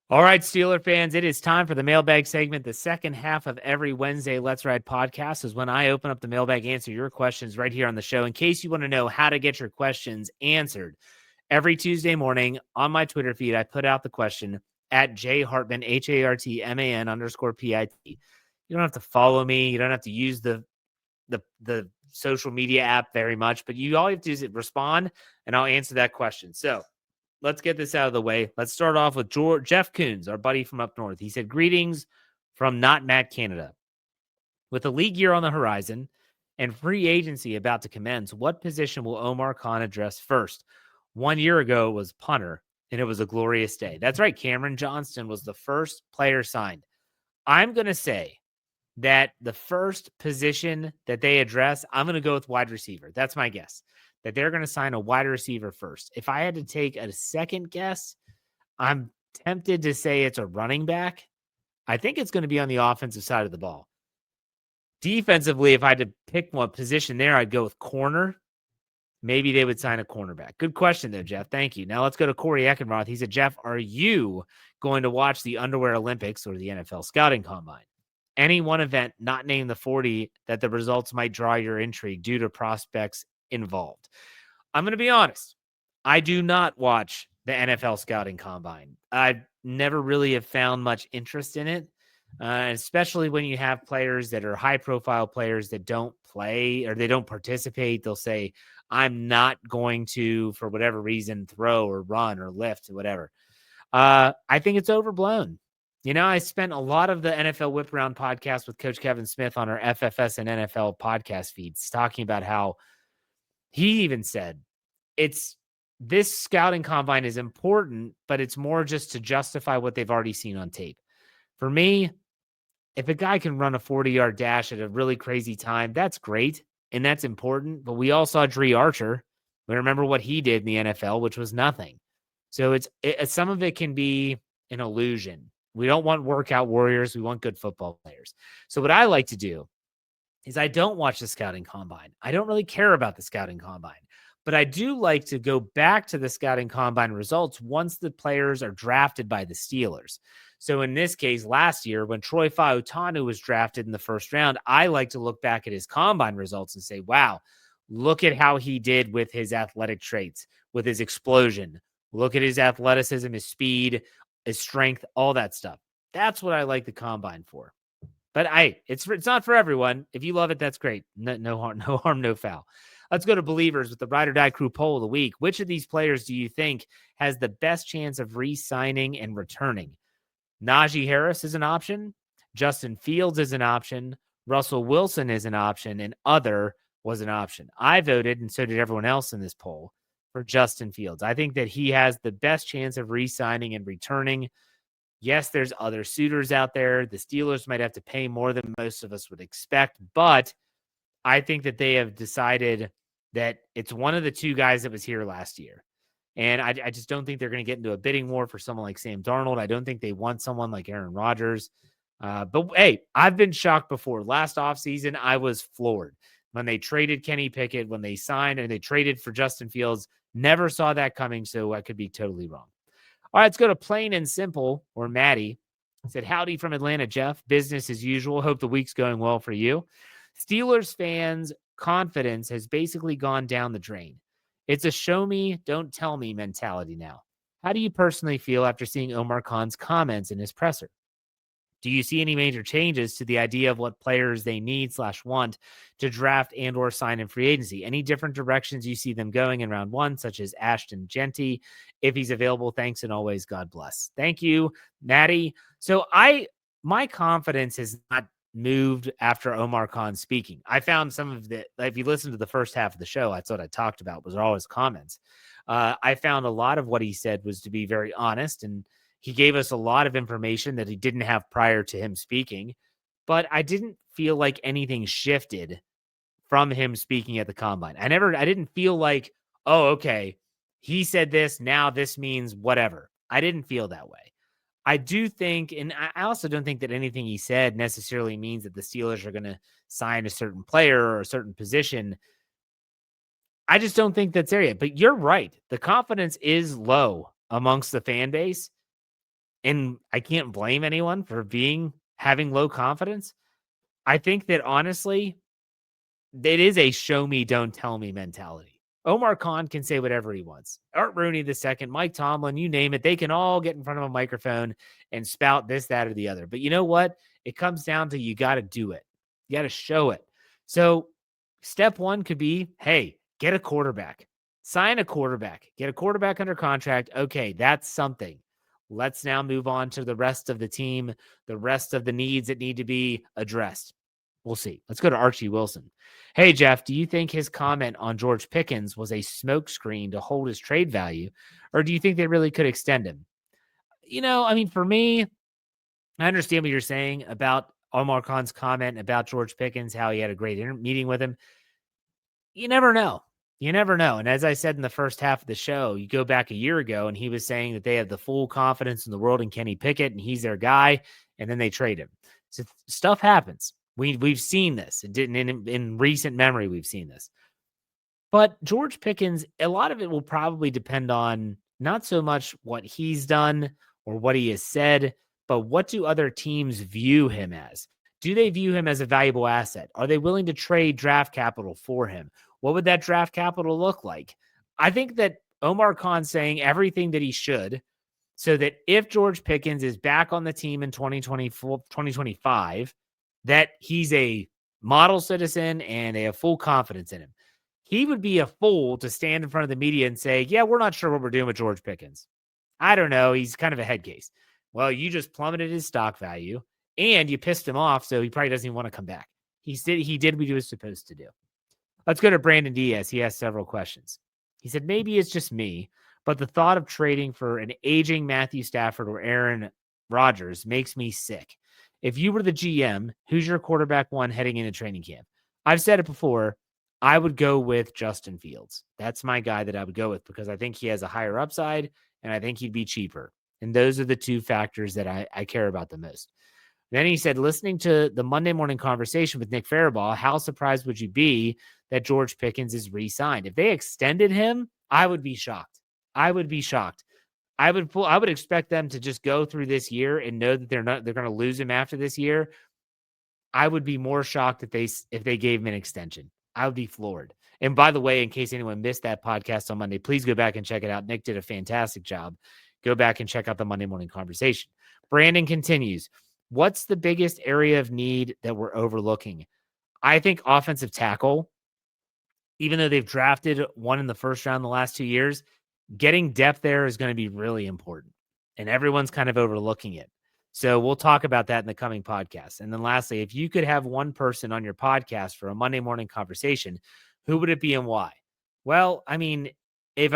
All right, Steeler fans, it is time for the Mailbag Segment. The second half of every Wednesday Let's Ride podcast is when I open up the mailbag, answer your questions right here on the show. In case you want to know how to get your questions answered, every Tuesday morning on my Twitter feed, I put out the question at jhartman, HARTMAN_PIT. You don't have to follow me. You don't have to use the social media app very much, but all you have to do is respond, and I'll answer that question. So let's get this out of the way. Let's start off with Jeff Coons, our buddy from up north. He said, greetings from Not Matt, Canada. With the league year on the horizon and free agency about to commence, what position will Omar Khan address first? 1 year ago, it was punter, and it was a glorious day. That's right. Cameron Johnston was the first player signed. I'm going to say that the first position that they address, I'm going to go with wide receiver. That's my guess, that they're going to sign a wide receiver first. If I had to take a second guess, I'm tempted to say it's a running back. I think it's going to be on the offensive side of the ball. Defensively, if I had to pick one position there, I'd go with corner. Maybe they would sign a cornerback. Good question, though, Jeff. Thank you. Now let's go to Corey Eckenroth. He said, Jeff, are you going to watch the Underwear Olympics or the NFL Scouting Combine? Any one event not named the 40 that the results might draw your intrigue due to prospects involved. I'm going to be honest. I do not watch the NFL Scouting Combine. I never really have found much interest in it, especially when you have players that are high-profile players that don't play or they don't participate. They'll say, I'm not going to, for whatever reason, throw or run or lift or whatever. I think it's overblown. You know, I spent a lot of the NFL Whip Around podcast with Coach Kevin Smith on our FFS and NFL podcast feeds, talking about how he even said this scouting combine is important, but it's more just to justify what they've already seen on tape. For me, if a guy can run a 40-yard dash at a really crazy time, that's great, and that's important. But we all saw Dree Archer. We remember what he did in the NFL, which was nothing. So some of it can be an illusion. We don't want workout warriors. We want good football players. So what I like to do is I don't watch the scouting combine. I don't really care about the scouting combine, but I do like to go back to the scouting combine results once the players are drafted by the Steelers. So in this case, last year, when Troy Fautanu was drafted in the first round, I like to look back at his combine results and say, wow, look at how he did with his athletic traits, with his explosion. Look at his athleticism, his speed, his strength, all that stuff. That's what I like the combine for. But it's not for everyone. If you love it, that's great. No harm, no foul. Let's go to Believers with the Ride or Die Crew poll of the week. Which of these players do you think has the best chance of re-signing and returning? Najee Harris is an option. Justin Fields is an option. Russell Wilson is an option. And other was an option. I voted, and so did everyone else in this poll, for Justin Fields. I think that he has the best chance of re-signing and returning. Yes, there's other suitors out there. The Steelers might have to pay more than most of us would expect, but I think that they have decided that it's one of the two guys that was here last year. And I just don't think they're going to get into a bidding war for someone like Sam Darnold. I don't think they want someone like Aaron Rodgers. But hey, I've been shocked before. Last offseason, I was floored. When they traded Kenny Pickett, when they signed and they traded for Justin Fields, never saw that coming, so I could be totally wrong. All right, let's go to Plain and Simple, or Maddie. Said, howdy from Atlanta, Jeff. Business as usual. Hope the week's going well for you. Steelers fans' confidence has basically gone down the drain. It's a show me, don't tell me mentality now. How do you personally feel after seeing Omar Khan's comments in his presser? Do you see any major changes to the idea of what players they need/want to draft and or sign in free agency? Any different directions you see them going in round one, such as Ashton Genty, if he's available? Thanks, and always God bless. Thank you, Maddie. So my confidence has not moved after Omar Khan speaking. I found some of the, if you listen to the first half of the show, that's what I talked about, was all his comments. I found a lot of what he said was to be very honest, and he gave us a lot of information that he didn't have prior to him speaking, but I didn't feel like anything shifted from him speaking at the combine. I didn't feel like, oh, okay, he said this, now this means whatever. I didn't feel that way. I do think, and I also don't think that anything he said necessarily means that the Steelers are going to sign a certain player or a certain position. I just don't think that's there yet. But you're right. The confidence is low amongst the fan base. And I can't blame anyone for having low confidence. I think that honestly, it is a show me, don't tell me mentality. Omar Khan can say whatever he wants. Art Rooney the second, Mike Tomlin, you name it. They can all get in front of a microphone and spout this, that, or the other. But you know what? It comes down to you got to do it. You got to show it. So step one could be, hey, get a quarterback. Sign a quarterback. Get a quarterback under contract. Okay, that's something. Let's now move on to the rest of the team, the rest of the needs that need to be addressed. We'll see. Let's go to Archie Wilson. Hey, Jeff, do you think his comment on George Pickens was a smokescreen to hold his trade value, or do you think they really could extend him? I mean, for me, I understand what you're saying about Omar Khan's comment about George Pickens, how he had a great meeting with him. You never know. You never know. And as I said in the first half of the show, you go back a year ago and he was saying that they have the full confidence in the world in Kenny Pickett and he's their guy. And then they trade him. So stuff happens. We've seen this. It didn't in recent memory. We've seen this. But George Pickens, a lot of it will probably depend on not so much what he's done or what he has said, but what do other teams view him as? Do they view him as a valuable asset? Are they willing to trade draft capital for him? What would that draft capital look like? I think that Omar Khan saying everything that he should so that if George Pickens is back on the team in 2024, 2025, that he's a model citizen and they have full confidence in him. He would be a fool to stand in front of the media and say, yeah, we're not sure what we're doing with George Pickens. I don't know. He's kind of a head case. Well, you just plummeted his stock value and you pissed him off, so he probably doesn't even want to come back. He did what he was supposed to do. Let's go to Brandon Diaz. He asked several questions. He said, maybe it's just me, but the thought of trading for an aging Matthew Stafford or Aaron Rodgers makes me sick. If you were the GM, who's your quarterback one heading into training camp? I've said it before. I would go with Justin Fields. That's my guy that I would go with because I think he has a higher upside and I think he'd be cheaper. And those are the two factors that I care about the most. Then he said, listening to the Monday morning conversation with Nick Farabaugh, how surprised would you be that George Pickens is re-signed? If they extended him, I would be shocked. I would be shocked. I would expect them to just go through this year and know that they're going to lose him after this year. I would be more shocked if they gave him an extension. I would be floored. And by the way, in case anyone missed that podcast on Monday, please go back and check it out. Nick did a fantastic job. Go back and check out the Monday morning conversation. Brandon continues. What's the biggest area of need that we're overlooking? I think offensive tackle, even though they've drafted one in the first round the last 2 years, getting depth there is going to be really important. And everyone's kind of overlooking it. So we'll talk about that in the coming podcast. And then lastly, if you could have one person on your podcast for a Monday morning conversation, who would it be and why? Well, I mean, if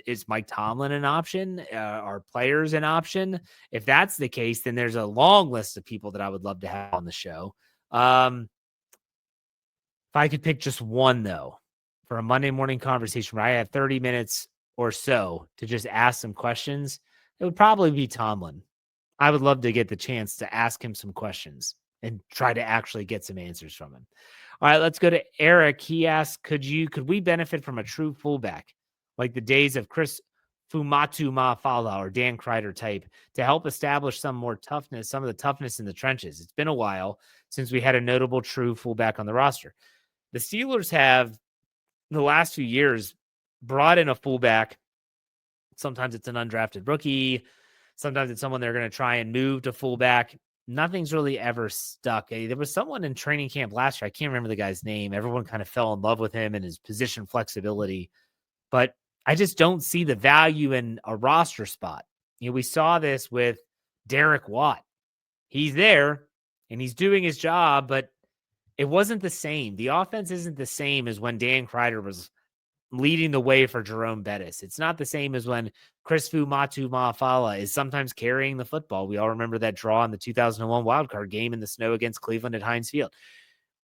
is Mike Tomlin an option? Are players an option? If that's the case, then there's a long list of people that I would love to have on the show. If I could pick just one, though, for a Monday morning conversation where I had 30 minutes or so to just ask some questions, it would probably be Tomlin. I would love to get the chance to ask him some questions and try to actually get some answers from him. All right, let's go to Eric. He asked, could we benefit from a true fullback like the days of Chris Fumatu Mafala or Dan Kreider type to help establish some of the toughness in the trenches? It's been a while since we had a notable true fullback on the roster. The Steelers have, in the last few years, brought in a fullback. Sometimes it's an undrafted rookie. Sometimes it's someone they're going to try and move to fullback. Nothing's really ever stuck. There was someone in training camp last year. I can't remember the guy's name. Everyone kind of fell in love with him and his position flexibility. But I just don't see the value in a roster spot. We saw this with Derek Watt. He's there and he's doing his job, but it wasn't the same. The offense isn't the same as when Dan Kreider was leading the way for Jerome Bettis. It's not the same as when Chris Fumatu Mafala is sometimes carrying the football. We all remember that draw in the 2001 wildcard game in the snow against Cleveland at Heinz Field.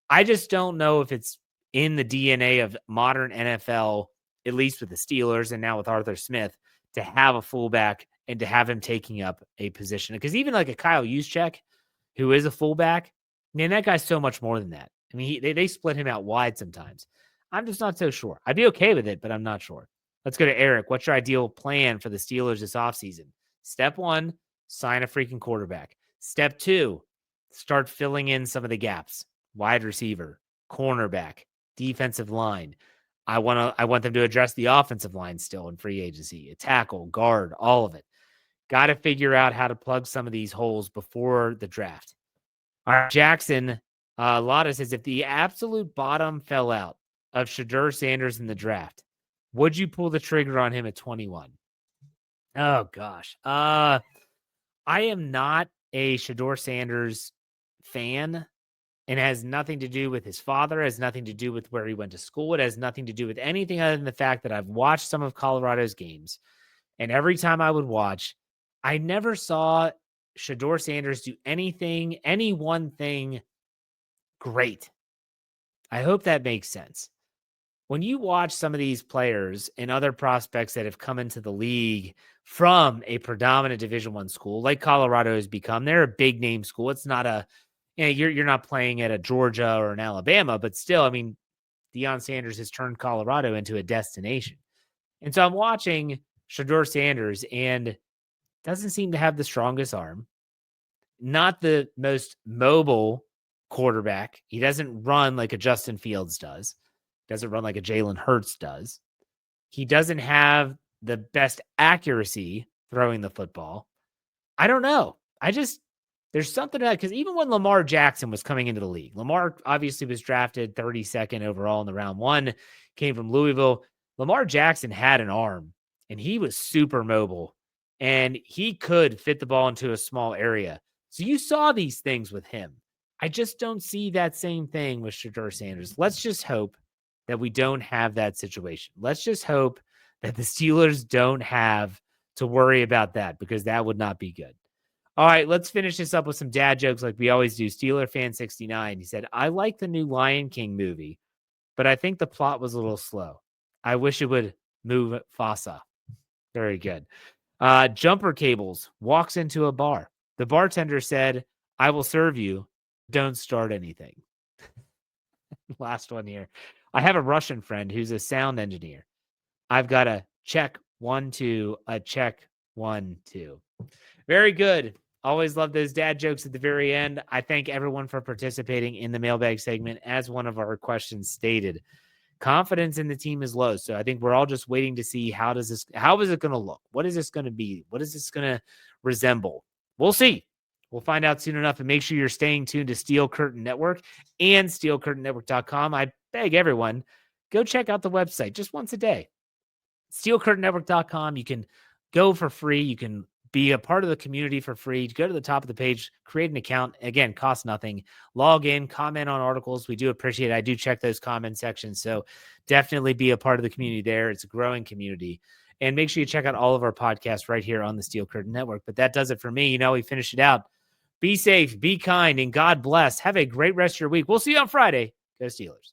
I just don't know if it's in the DNA of modern NFL, at least with the Steelers and now with Arthur Smith, to have a fullback and to have him taking up a position. Because even like a Kyle Juszczyk, who is a fullback, man, that guy's so much more than that. I mean, they split him out wide sometimes. I'm just not so sure. I'd be okay with it, but I'm not sure. Let's go to Eric. What's your ideal plan for the Steelers this offseason? Step one, sign a freaking quarterback. Step 2, start filling in some of the gaps. Wide receiver, cornerback, defensive line. I want them to address the offensive line still in free agency, a tackle, guard, all of it. Got to figure out how to plug some of these holes before the draft. All right, Jackson, Lotta says, if the absolute bottom fell out of Shedeur Sanders in the draft, would you pull the trigger on him at 21? Oh, gosh. I am not a Shedeur Sanders fan. And it has nothing to do with his father. It has nothing to do with where he went to school. It has nothing to do with anything other than the fact that I've watched some of Colorado's games. And every time I would watch, I never saw Shedeur Sanders do any one thing great. I hope that makes sense. When you watch some of these players and other prospects that have come into the league from a predominant Division I school, like Colorado has become, they're a big name school. It's not a, you're not playing at a Georgia or an Alabama, but still, I mean, Deion Sanders has turned Colorado into a destination. And so I'm watching Shedeur Sanders and doesn't seem to have the strongest arm, not the most mobile quarterback. He doesn't run like a Justin Fields does. Doesn't run like a Jalen Hurts does. He doesn't have the best accuracy throwing the football. I don't know. There's something to that, because even when Lamar Jackson was coming into the league, Lamar obviously was drafted 32nd overall in the round 1, came from Louisville. Lamar Jackson had an arm, and he was super mobile, and he could fit the ball into a small area. So you saw these things with him. I just don't see that same thing with Shedeur Sanders. Let's just hope that we don't have that situation. Let's just hope that the Steelers don't have to worry about that, because that would not be good. All right, let's finish this up with some dad jokes like we always do. Steeler fan 69. He said, I like the new Lion King movie, but I think the plot was a little slow. I wish it would move Fasa. Very good. Jumper Cables walks into a bar. The bartender said, I will serve you. Don't start anything. Last one here. I have a Russian friend who's a sound engineer. I've got a check 1, 2, a check 1, 2. Very good. Always love those dad jokes at the very end. I thank everyone for participating in the mailbag segment. As one of our questions stated, confidence in the team is low. So I think we're all just waiting to see how is it going to look? What is this going to be? What is this going to resemble? We'll see. We'll find out soon enough, and make sure you're staying tuned to Steel Curtain Network and steelcurtainnetwork.com. I beg everyone, go check out the website just once a day. steelcurtainnetwork.com. You can go for free. You can be a part of the community for free. Go to the top of the page, create an account. Again, costs nothing. Log in, comment on articles. We do appreciate it. I do check those comment sections. So definitely be a part of the community there. It's a growing community. And make sure you check out all of our podcasts right here on the Steel Curtain Network. But that does it for me. We finished it out. Be safe, be kind, and God bless. Have a great rest of your week. We'll see you on Friday. Go Steelers.